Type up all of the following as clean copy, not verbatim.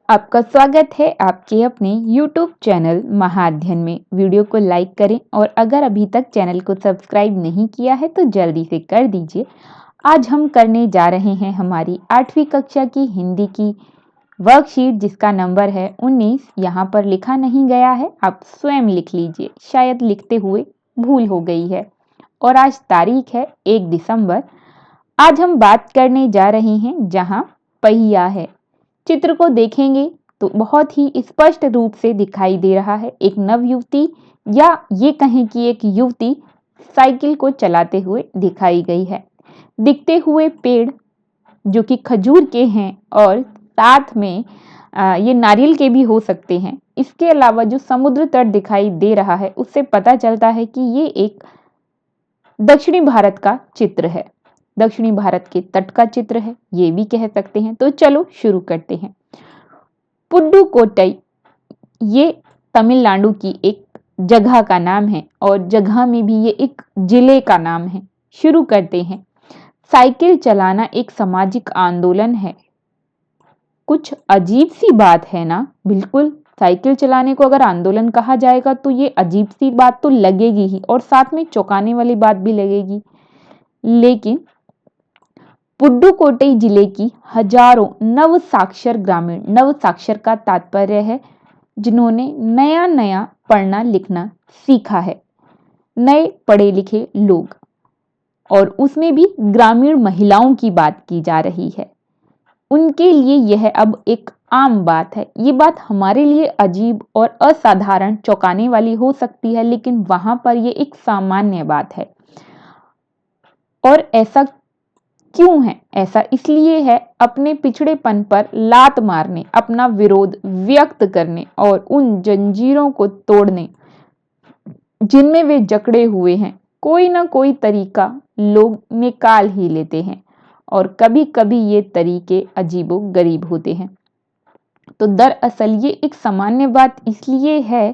आपका स्वागत है आपके अपने YouTube चैनल महाअध्ययन में। वीडियो को लाइक करें और अगर अभी तक चैनल को सब्सक्राइब नहीं किया है तो जल्दी से कर दीजिए। आज हम करने जा रहे हैं हमारी 8वीं कक्षा की हिंदी की वर्कशीट जिसका नंबर है 19। यहाँ पर लिखा नहीं गया है, आप स्वयं लिख लीजिए, शायद लिखते हुए भूल हो गई है। और आज तारीख है 1 दिसंबर। आज हम बात करने जा रहे हैं जहाँ पहिया है। चित्र को देखेंगे तो बहुत ही स्पष्ट रूप से दिखाई दे रहा है एक नवयुवती या ये कहें कि एक युवती साइकिल को चलाते हुए दिखाई गई है। दिखते हुए पेड़ जो कि खजूर के हैं और साथ में ये नारियल के भी हो सकते हैं। इसके अलावा जो समुद्र तट दिखाई दे रहा है उससे पता चलता है कि ये एक दक्षिणी भारत का चित्र है, दक्षिणी भारत के तट का चित्र है, ये भी कह सकते हैं। तो चलो शुरू करते हैं। पुडुकोट्टई ये तमिलनाडु की एक जगह का नाम है और जगह में भी ये एक जिले का नाम है। शुरू करते हैं। साइकिल चलाना एक सामाजिक आंदोलन है। कुछ अजीब सी बात है ना? बिल्कुल, साइकिल चलाने को अगर आंदोलन कहा जाएगा तो ये अजीब सी बात तो लगेगी ही और साथ में चौंकाने वाली बात भी लगेगी। लेकिन पुडुकोट्टई जिले की हजारों नव साक्षर ग्रामीण, नव साक्षर का तात्पर्य है जिन्होंने नया नया पढ़ना लिखना सीखा है, नए पढ़े लिखे लोग, और उसमें भी ग्रामीण महिलाओं की बात की जा रही है। उनके लिए यह अब एक आम बात है। ये बात हमारे लिए अजीब और असाधारण चौंकाने वाली हो सकती है, लेकिन वहां पर यह एक सामान्य बात है। और ऐसा क्यों है? ऐसा इसलिए है अपने पिछड़ेपन पर लात मारने, अपना विरोध व्यक्त करने और उन जंजीरों को तोड़ने जिनमें वे जकड़े हुए हैं। कोई ना कोई तरीका लोग निकाल ही लेते हैं और कभी कभी ये तरीके अजीबो गरीब होते हैं। तो दरअसल ये एक सामान्य बात इसलिए है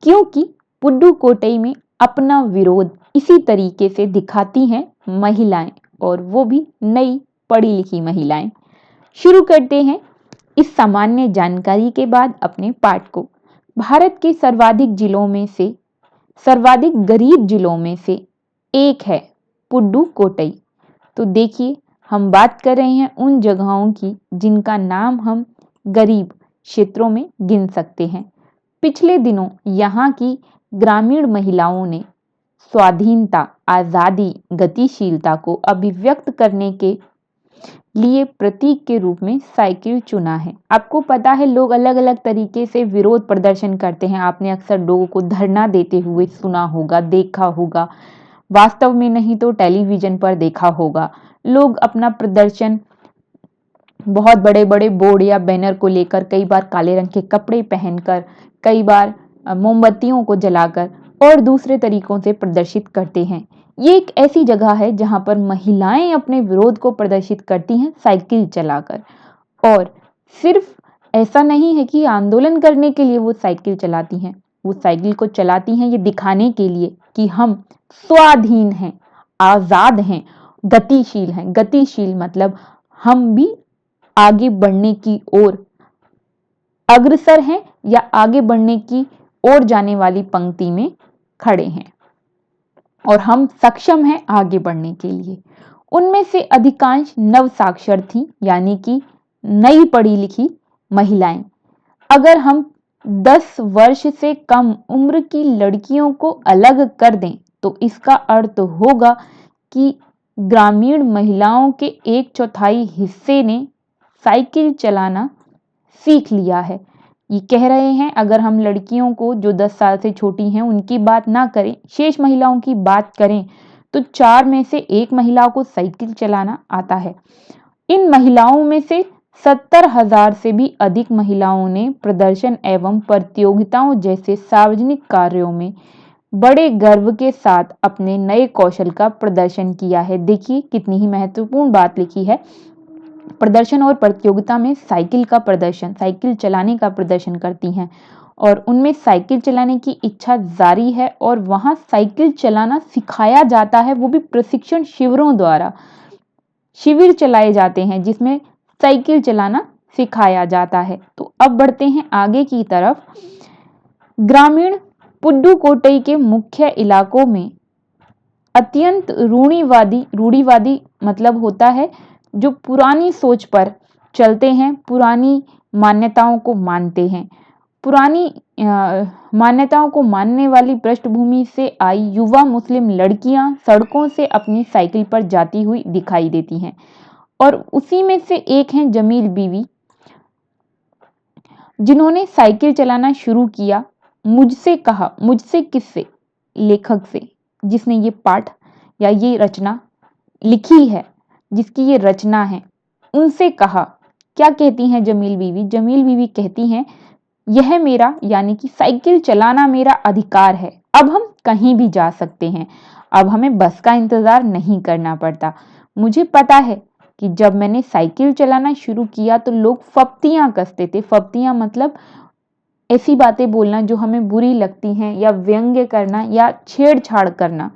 क्योंकि पुडुकोट्टई में अपना विरोध इसी तरीके से दिखाती हैं महिलाएं, और वो भी नई पढ़ी लिखी महिलाएं। शुरू करते हैं इस सामान्य जानकारी के बाद अपने पाठ को। भारत के सर्वाधिक जिलों में से, सर्वाधिक गरीब जिलों में से एक है पुडुकोट्टई। तो देखिए, हम बात कर रहे हैं उन जगहों की जिनका नाम हम गरीब क्षेत्रों में गिन सकते हैं। पिछले दिनों यहाँ की ग्रामीण महिलाओं ने स्वाधीनता, आजादी, गतिशीलता को अभिव्यक्त करने के लिए प्रतीक के रूप में साइकिल चुना है। आपको पता है लोग अलग अलग तरीके से विरोध प्रदर्शन करते हैं। आपने अक्सर लोगों को धरना देते हुए सुना होगा, देखा होगा, वास्तव में नहीं तो टेलीविजन पर देखा होगा। लोग अपना प्रदर्शन बहुत बड़े बड़े बोर्ड या बैनर को लेकर, कई बार काले रंग के कपड़े पहनकर, कई बार मोमबत्तियों को जलाकर और दूसरे तरीकों से प्रदर्शित करते हैं। ये एक ऐसी जगह है जहां पर महिलाएं अपने विरोध को प्रदर्शित करती हैं साइकिल चलाकर। और सिर्फ ऐसा नहीं है कि आंदोलन करने के लिए वो साइकिल चलाती हैं, वो साइकिल को चलाती हैं ये दिखाने के लिए कि हम स्वाधीन हैं, आजाद हैं, गतिशील हैं। गतिशील मतलब हम भी आगे बढ़ने की ओर अग्रसर हैं या आगे बढ़ने की ओर जाने वाली पंक्ति में खड़े हैं और हम सक्षम हैं आगे बढ़ने के लिए। उनमें से अधिकांश नव साक्षर थीं, यानी कि नई पढ़ी लिखी महिलाएं। अगर हम 10 वर्ष से कम उम्र की लड़कियों को अलग कर दें तो इसका अर्थ होगा कि ग्रामीण महिलाओं के 1/4 हिस्से ने साइकिल चलाना सीख लिया है। ये कह रहे हैं अगर हम लड़कियों को जो 10 साल से छोटी हैं उनकी बात ना करें, शेष महिलाओं की बात करें, तो 4 में से 1 महिला को साइकिल चलाना आता है। इन महिलाओं में से 70,000 से भी अधिक महिलाओं ने प्रदर्शन एवं प्रतियोगिताओं जैसे सार्वजनिक कार्यों में बड़े गर्व के साथ अपने नए कौशल का प्रदर्शन किया है। देखिए कितनी ही महत्वपूर्ण बात लिखी है। प्रदर्शन और प्रतियोगिता में साइकिल का प्रदर्शन, साइकिल चलाने का प्रदर्शन करती हैं और उनमें साइकिल चलाने की इच्छा जारी है और वहां साइकिल चलाना सिखाया जाता है, वो भी प्रशिक्षण शिविरों द्वारा। शिविर चलाए जाते हैं जिसमें साइकिल चलाना सिखाया जाता है। तो अब बढ़ते हैं आगे की तरफ। ग्रामीण पुडुकोट्टई के मुख्य इलाकों में अत्यंत रूढ़िवादी मतलब होता है जो पुरानी सोच पर चलते हैं, पुरानी मान्यताओं को मानते हैं। पुरानी मान्यताओं को मानने वाली पृष्ठभूमि से आई युवा मुस्लिम लड़कियां सड़कों से अपनी साइकिल पर जाती हुई दिखाई देती हैं, और उसी में से एक हैं जमील बीवी, जिन्होंने साइकिल चलाना शुरू किया। मुझसे कहा, मुझसे किससे? लेखक से, जिसने ये पाठ या ये रचना लिखी है, जिसकी ये रचना है, उनसे कहा। क्या कहती हैं जमील बीवी? जमील बीवी कहती हैं, यह मेरा यानी कि साइकिल चलाना मेरा अधिकार है। अब हम कहीं भी जा सकते हैं, अब हमें बस का इंतजार नहीं करना पड़ता। मुझे पता है कि जब मैंने साइकिल चलाना शुरू किया तो लोग फप्तियां कसते थे। फप्तियां मतलब ऐसी बातें बोलना जो हमें बुरी लगती हैं, या व्यंग्य करना या छेड़छाड़ करना,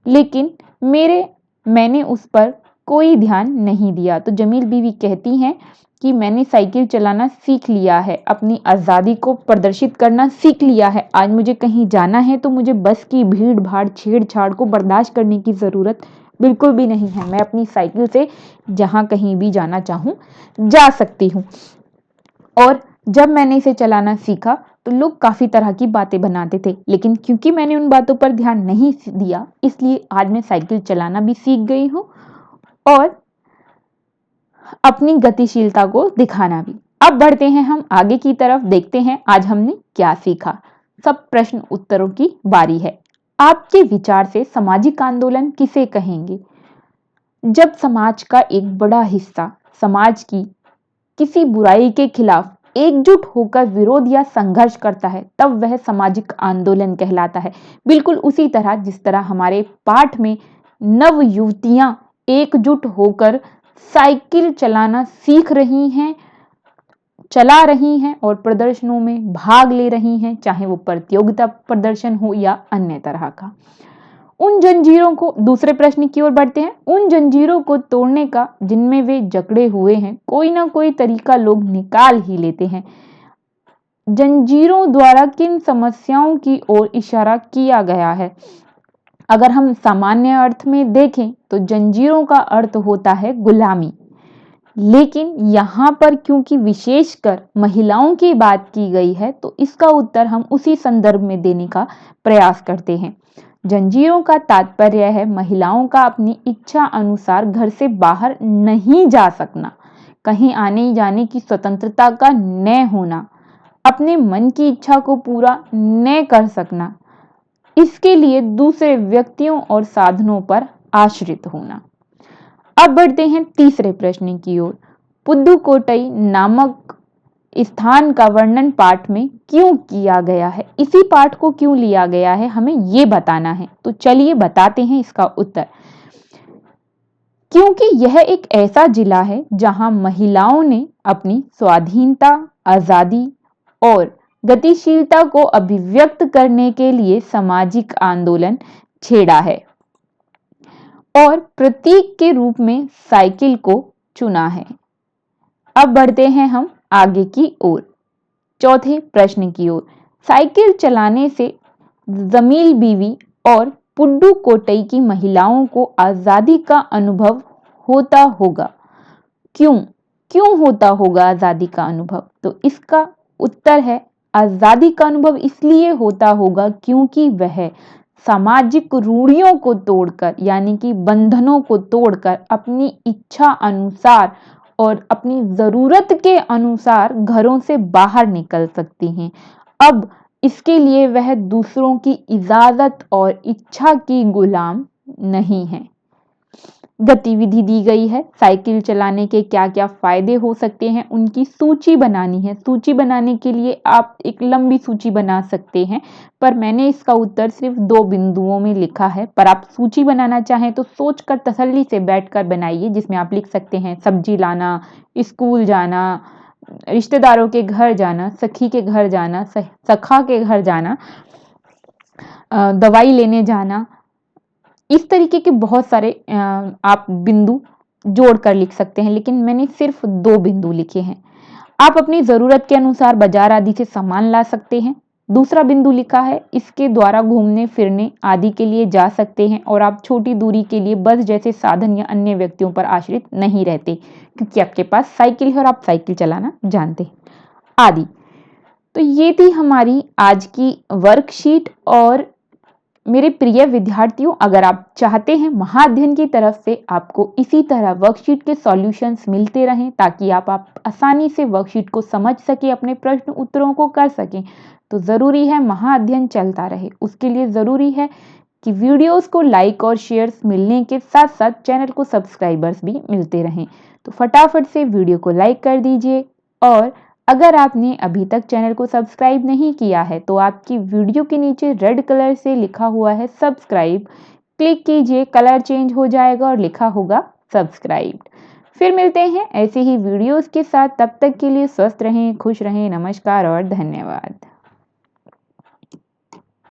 लेकिन मैंने उस पर कोई ध्यान नहीं दिया। तो जमील बीवी कहती हैं कि मैंने साइकिल चलाना सीख लिया है, अपनी आज़ादी को प्रदर्शित करना सीख लिया है। आज मुझे कहीं जाना है तो मुझे बस की भीड़ भाड़ छेड़छाड़ को बर्दाश्त करने की ज़रूरत बिल्कुल भी नहीं है। मैं अपनी साइकिल से जहाँ कहीं भी जाना चाहूँ जा सकती हूँ। और जब मैंने इसे चलाना सीखा तो लोग काफ़ी तरह की बातें बनाते थे, लेकिन क्योंकि मैंने उन बातों पर ध्यान नहीं दिया, इसलिए आज मैं साइकिल चलाना भी सीख गई हूँ और अपनी गतिशीलता को दिखाना भी। अब बढ़ते हैं हम आगे की तरफ, देखते हैं आज हमने क्या सीखा। सब प्रश्न उत्तरों की बारी है। आपके विचार से सामाजिक आंदोलन किसे कहेंगे? जब समाज का एक बड़ा हिस्सा समाज की किसी बुराई के खिलाफ एकजुट होकर विरोध या संघर्ष करता है, तब वह सामाजिक आंदोलन कहलाता है। बिल्कुल उसी तरह जिस तरह हमारे पाठ में नव युवतियां एकजुट होकर साइकिल चलाना सीख रही हैं, चला रही हैं और प्रदर्शनों में भाग ले रही हैं, चाहे वो प्रतियोगिता प्रदर्शन हो या अन्य तरह का। उन जंजीरों को, दूसरे प्रश्न की ओर बढ़ते हैं, उन जंजीरों को तोड़ने का जिनमें वे जकड़े हुए हैं, कोई ना कोई तरीका लोग निकाल ही लेते हैं। जंजीरों द्वारा किन समस्याओं की ओर इशारा किया गया है? अगर हम सामान्य अर्थ में देखें तो जंजीरों का अर्थ होता है गुलामी, लेकिन यहाँ पर क्योंकि विशेषकर महिलाओं की बात की गई है तो इसका उत्तर हम उसी संदर्भ में देने का प्रयास करते हैं। जंजीरों का तात्पर्य है महिलाओं का अपनी इच्छा अनुसार घर से बाहर नहीं जा सकना, कहीं आने जाने की स्वतंत्रता का न होना, अपने मन की इच्छा को पूरा न कर सकना, इसके लिए दूसरे व्यक्तियों और साधनों पर आश्रित होना। अब बढ़ते हैं तीसरे प्रश्न की ओर। पुडुकोट्टई नामक स्थान का वर्णन पाठ में क्यों किया गया है? इसी पाठ को क्यों लिया गया है, हमें ये बताना है। तो चलिए बताते हैं इसका उत्तर। क्योंकि यह एक ऐसा जिला है जहां महिलाओं ने अपनी स्वाधीनता, आजादी और गतिशीलता को अभिव्यक्त करने के लिए सामाजिक आंदोलन छेड़ा है और प्रतीक के रूप में साइकिल को चुना है। अब बढ़ते हैं हम आगे की ओर, चौथे प्रश्न की ओर। साइकिल चलाने से जमील बीवी और पुडुकोट्टई की महिलाओं को आजादी का अनुभव होता होगा। क्यों होता होगा आजादी का अनुभव? तो इसका उत्तर है, आजादी का अनुभव इसलिए होता होगा क्योंकि वह सामाजिक रूढ़ियों को तोड़कर, यानी कि बंधनों को तोड़कर अपनी इच्छा अनुसार और अपनी जरूरत के अनुसार घरों से बाहर निकल सकती हैं। अब इसके लिए वह दूसरों की इजाजत और इच्छा की गुलाम नहीं है। गतिविधि दी गई है, साइकिल चलाने के क्या क्या फायदे हो सकते हैं उनकी सूची बनानी है। सूची बनाने के लिए आप एक लंबी सूची बना सकते हैं, पर मैंने इसका उत्तर सिर्फ 2 बिंदुओं में लिखा है। पर आप सूची बनाना चाहें तो सोचकर तसल्ली से बैठकर बनाइए, जिसमें आप लिख सकते हैं सब्जी लाना, स्कूल जाना, रिश्तेदारों के घर जाना, सखी के घर जाना, सखा के घर जाना, दवाई लेने जाना। इस तरीके के बहुत सारे आप बिंदु जोड़कर लिख सकते हैं, लेकिन मैंने सिर्फ 2 बिंदु लिखे हैं। आप अपनी ज़रूरत के अनुसार बाजार आदि से सामान ला सकते हैं। दूसरा बिंदु लिखा है, इसके द्वारा घूमने फिरने आदि के लिए जा सकते हैं और आप छोटी दूरी के लिए बस जैसे साधन या अन्य व्यक्तियों पर आश्रित नहीं रहते, क्योंकि आपके पास साइकिल है और आप साइकिल चलाना जानते हैं आदि। तो ये थी हमारी आज की वर्कशीट। और मेरे प्रिय विद्यार्थियों, अगर आप चाहते हैं महाअध्ययन की तरफ से आपको इसी तरह वर्कशीट के सॉल्यूशंस मिलते रहें ताकि आप आसानी से वर्कशीट को समझ सकें, अपने प्रश्न उत्तरों को कर सकें, तो ज़रूरी है महाअध्ययन चलता रहे। उसके लिए ज़रूरी है कि वीडियोस को लाइक और शेयर्स मिलने के साथ साथ चैनल को सब्सक्राइबर्स भी मिलते रहें। तो फटाफट से वीडियो को लाइक कर दीजिए। और अगर आपने अभी तक चैनल को सब्सक्राइब नहीं किया है तो आपकी वीडियो के नीचे रेड कलर से लिखा हुआ है सब्सक्राइब, क्लिक कीजिए, कलर चेंज हो जाएगा और लिखा होगा सब्सक्राइब्ड। फिर मिलते हैं ऐसे ही वीडियोस के साथ, तब तक के लिए स्वस्थ रहें, खुश रहें। नमस्कार और धन्यवाद।